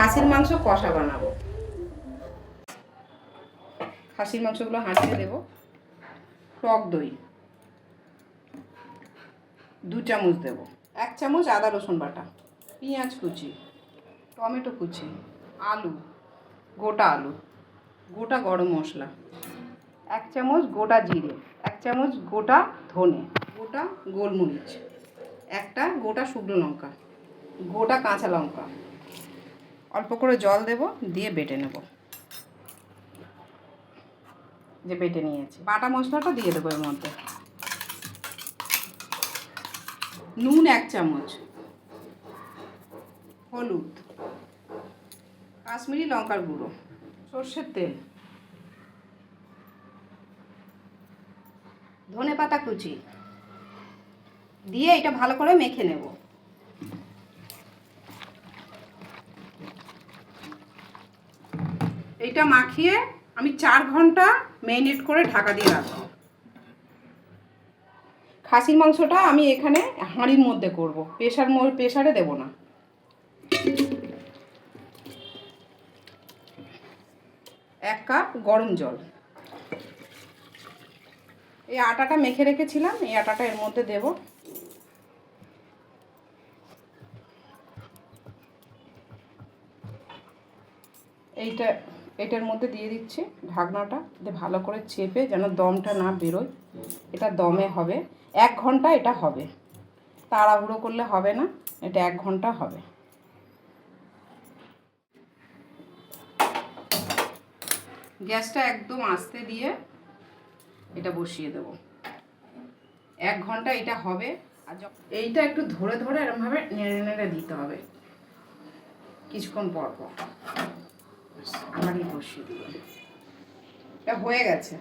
খাসির মাংস কষা বানাবো। খাসির মাংসগুলো হাঁড়িতে দেবো। টক দই 2 চামচ দেবো। 1 চামচ আদা রসুন বাটা, পেঁয়াজ কুচি, টমেটো কুচি, আলু, গোটা আলু, গোটা গরম মশলা, 1 চামচ গোটা জিরে, 1 চামচ গোটা ধনে, গোটা গোলমরিচ, একটা গোটা শুকনো লঙ্কা, গোটা কাঁচা লঙ্কা। অল্প করে জল দেব, দিয়ে বেটে নেব। যে বেটে নিয়েছি, বাটা মশলাটা দিয়ে দেবো এর মধ্যে। নুন 1 চামচ, হলুদ, কাশ্মীরি লঙ্কার গুঁড়ো, সর্ষের তেল, ধনেপাতা কুচি দিয়ে এটা ভালো করে মেখে নেব। এইটা মাখিয়ে আমি 4 ঘন্টা ম্যারিনেট করে ঢাকা দিয়ে রাখবো। খাসির মাংসটা আমি এখানে হাঁড়ির মধ্যে করব, প্রেসারে দেব না। এক কাপ গরম জল, এই আটাটা মেখে রেখেছিলাম, এই আটাটা এর মধ্যে দেব। এটার মধ্যে দিয়ে দিচ্ছি ঢাকনাটা, দিয়ে ভালো করে চেপে যেন দমটা না বেরোয়। এটা দমে হবে 1 ঘন্টা, এটা হবে, তাড়াহুড়ো করলে হবে না, এটা 1 ঘন্টা হবে। গ্যাসটা একদম আস্তে দিয়ে এটা বসিয়ে দেব। 1 ঘন্টা এটা হবে। আর এইটা একটু ধরে ধরে এরকমভাবে নেড়ে নেড়ে দিতে হবে কিছুক্ষণ পর পর। আমারই বসিয়ে দিই, এটা হয়ে গেছে।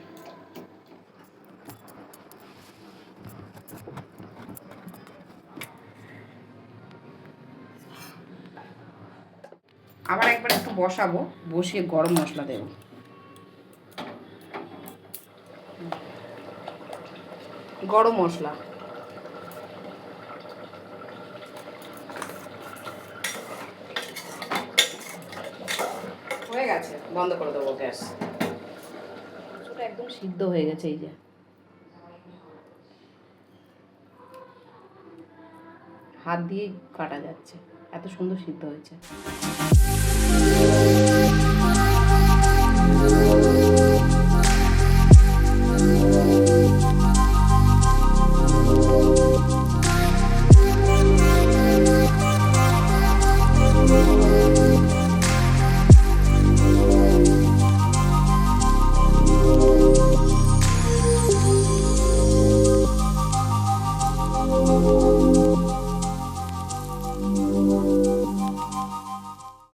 আবার একবার একটু বসাবো, বসিয়ে গরম মশলা দেব। গরম মশলা, হয়ে গেছে, বন্ধ করে দেবো গ্যাস। মাংসটা একদম সিদ্ধ হয়ে গেছে, এই যে হাত দিয়েই কাটা যাচ্ছে, এত সুন্দর সিদ্ধ হয়েছে।